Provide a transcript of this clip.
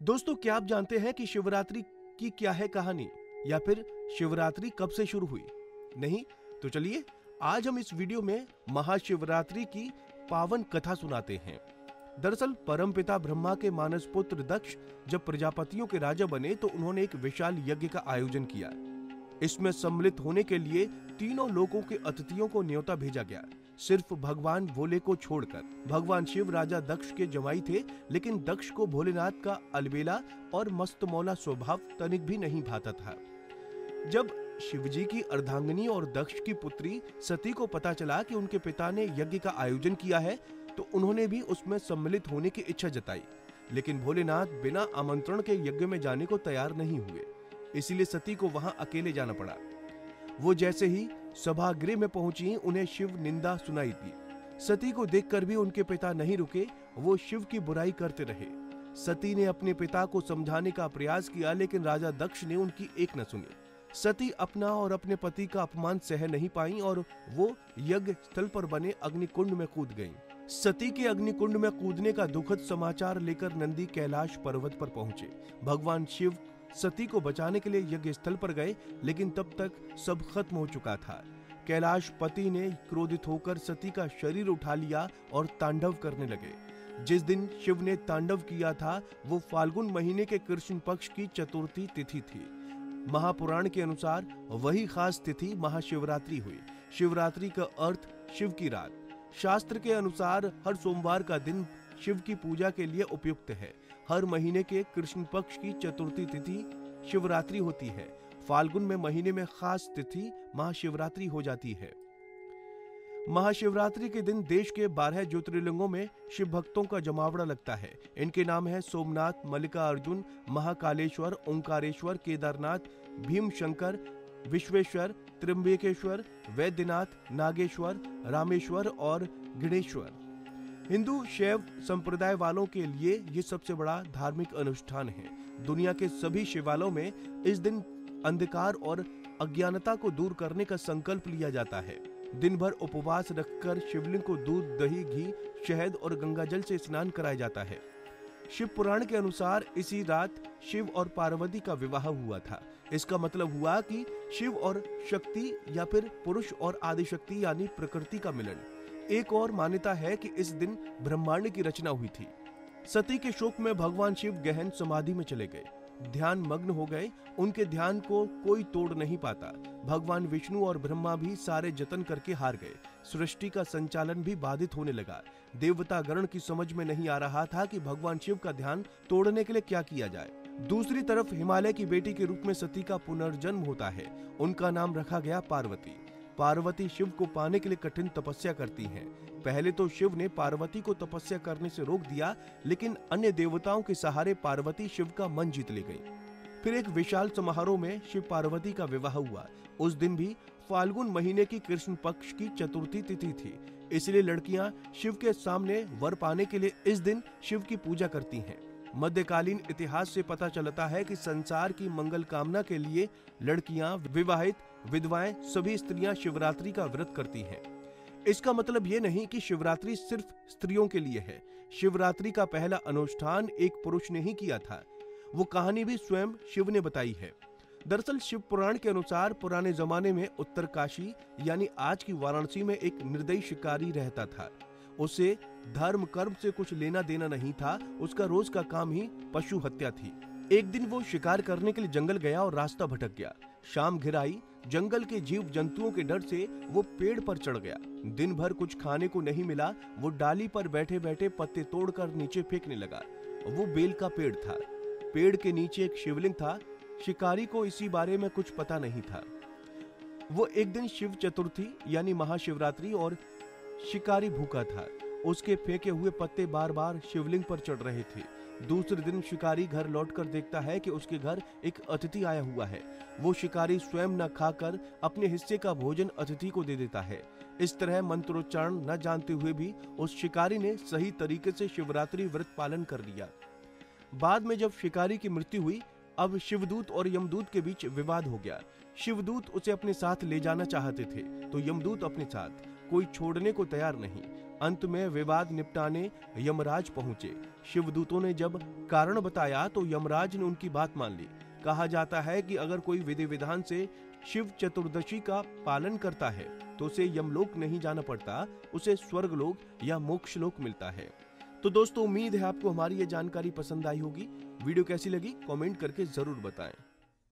दोस्तों, क्या आप जानते हैं कि शिवरात्रि की क्या है कहानी, या फिर शिवरात्रि कब से शुरू हुई? नहीं? तो चलिए आज हम इस वीडियो में महाशिवरात्रि की पावन कथा सुनाते हैं। दरअसल परमपिता ब्रह्मा के मानस पुत्र दक्ष जब प्रजापतियों के राजा बने तो उन्होंने एक विशाल यज्ञ का आयोजन किया। इसमें सम्मिलित होने के लिए तीनों लोकों के अतिथियों को न्योता भेजा गया, सिर्फ भगवान भोले को छोड़कर। भगवान शिव राजा दक्ष के जमाई थे, लेकिन दक्ष को भोलेनाथ का अलबेला और मस्तमौला स्वभाव तनिक भी नहीं भाता था। जब शिवजी की अर्धांगिनी और दक्ष की पुत्री सती को पता चला कि उनके पिता ने यज्ञ का आयोजन किया है, तो उन्होंने भी उसमें सम्मिलित होने की इच्छा जताई। लेकिन भोलेनाथ बिना आमंत्रण के यज्ञ में जाने को तैयार नहीं हुए, इसीलिए सती को वहां अकेले जाना पड़ा। वो जैसे ही सभागृह में पहुंची, उन्हें शिव निंदा सुनाई दी। सती को देखकर भी उनके पिता नहीं रुके, वो शिव की बुराई करते रहे। सती ने अपने पिता को समझाने का प्रयास किया, लेकिन राजा दक्ष ने उनकी एक न सुनी। सती अपना और अपने पति का अपमान सह नहीं पाई और वो यज्ञ स्थल पर बने अग्निकुंड में कूद गईं। सती के अग्निकुंड में कूदने का दुखद समाचार लेकर नंदी कैलाश पर्वत पर पहुंचे। भगवान शिव सती को बचाने के लिए यज्ञ स्थल पर गए, लेकिन तब तक सब खत्म हो चुका था। कैलाश पति ने क्रोधित होकर सती का शरीर उठा लिया और तांडव करने लगे। जिस दिन शिव ने तांडव किया था वो फाल्गुन महीने के कृष्ण पक्ष की चतुर्थी तिथि थी। महापुराण के अनुसार वही खास तिथि महाशिवरात्रि हुई। शिवरात्रि का अर्थ शिव की रात। शास्त्र के अनुसार हर सोमवार का दिन शिव की पूजा के लिए उपयुक्त है। हर महीने के कृष्ण पक्ष की चतुर्थी तिथि शिवरात्रि होती है। फाल्गुन में महीने में खास तिथि महाशिवरात्रि हो जाती है। महाशिवरात्रि के दिन देश के 12 ज्योतिर्लिंगों में शिव भक्तों का जमावड़ा लगता है। इनके नाम है सोमनाथ, मल्लिकार्जुन, महाकालेश्वर, ओंकारेश्वर, केदारनाथ, भीमशंकर, विश्वेश्वर, त्र्यंबकेश्वर, वैद्यनाथ, नागेश्वर, रामेश्वर और गणेश्वर। हिंदू शैव संप्रदाय वालों के लिए ये सबसे बड़ा धार्मिक अनुष्ठान है। दुनिया के सभी शिवालयों में इस दिन अंधकार और अज्ञानता को दूर करने का संकल्प लिया जाता है। दिन भर उपवास रखकर शिवलिंग को दूध, दही, घी, शहद और गंगाजल से स्नान कराया जाता है। शिव पुराण के अनुसार इसी रात शिव और पार्वती का विवाह हुआ था। इसका मतलब हुआ कि शिव और शक्ति या फिर पुरुष और आदिशक्ति यानी प्रकृति का मिलन। एक और मान्यता है कि इस दिन ब्रह्मांड की रचना हुई थी। सती के शोक में भगवान शिव गहन समाधि में चले गए, ध्यान मग्न हो गए। उनके ध्यान को कोई तोड़ नहीं पाता। भगवान विष्णु और ब्रह्मा भी सारे जतन करके हार गए। सृष्टि का संचालन भी बाधित होने लगा। देवता गण की समझ में नहीं आ रहा था कि भगवान शिव का ध्यान तोड़ने के लिए क्या किया जाए। दूसरी तरफ हिमालय की बेटी के रूप में सती का पुनर्जन्म होता है। उनका नाम रखा गया पार्वती। पार्वती शिव को पाने के लिए कठिन तपस्या करती हैं। पहले तो शिव ने पार्वती को तपस्या करने से रोक दिया, लेकिन अन्य देवताओं के सहारे पार्वती शिव का मन जीत ले गई। फिर एक विशाल समारोह में शिव पार्वती का विवाह हुआ। उस दिन भी फाल्गुन महीने की कृष्ण पक्ष की चतुर्थी तिथि थी, इसलिए लड़कियां शिव के सामने वर पाने के लिए इस दिन शिव की पूजा करती हैं। मध्यकालीन इतिहास से पता चलता है कि संसार की मंगल कामना के लिए लड़कियां, विवाहित, विधवाएं, सभी स्त्रियां शिवरात्रि का व्रत करती हैं। इसका मतलब ये नहीं कि शिवरात्रि सिर्फ स्त्रियों के लिए है। शिवरात्रि का पहला अनुष्ठान एक पुरुष ने ही किया था। वो कहानी भी स्वयं शिव ने बताई है। दरअसल शिव पुराण के अनुसार पुराने जमाने में उत्तरकाशी यानी आज की वाराणसी में एक निर्दयी शिकारी रहता था। उसे धर्म कर्म से कुछ लेना देना नहीं था। उसका रोज का काम ही पशु हत्या थी। एक दिन वो शिकार करने के लिए जंगल गया और रास्ता भटक गया। शाम घिर आई। जंगल के जीव जंतुओं के डर से वो पेड़ पर चढ़ गया। दिन भर कुछ खाने को नहीं मिला। वो डाली पर बैठे बैठे पत्ते तोड़कर नीचे फेंकने लगा। वो बेल का पेड़ था। पेड़ के नीचे एक शिवलिंग था। शिकारी को इसी बारे में कुछ पता नहीं था। वो एक दिन शिव चतुर्थी यानी महाशिवरात्रि और शिकारी भूखा था। उसके फेंके हुए पत्ते बार बार शिवलिंग पर चढ़ रहे थे। दूसरे दिन शिकारी घर लौटकर देखता है कि उसके घर एक अतिथि आया हुआ है। वो शिकारी स्वयं न खाकर अपने हिस्से का भोजन अतिथि को दे देता है। इस तरह मंत्रोच्चारण न जानते हुए भी उस शिकारी ने सही तरीके से शिवरात्रि व्रत पालन कर लिया। बाद में जब शिकारी की मृत्यु हुई, अब शिवदूत और यमदूत के बीच विवाद हो गया। शिवदूत उसे अपने साथ ले जाना चाहते थे तो यमदूत अपने साथ, कोई छोड़ने को तैयार नहीं। अंत में विवाद निपटाने यमराज पहुंचे। शिवदूतों ने जब कारण बताया तो यमराज ने उनकी बात मान ली। कहा जाता है कि अगर कोई विधि विधान से शिव चतुर्दशी का पालन करता है तो उसे यमलोक नहीं जाना पड़ता, उसे स्वर्गलोक या मोक्षलोक मिलता है। तो दोस्तों, उम्मीद है आपको हमारी ये जानकारी पसंद आई होगी। वीडियो कैसी लगी कमेंट करके जरूर बताएं।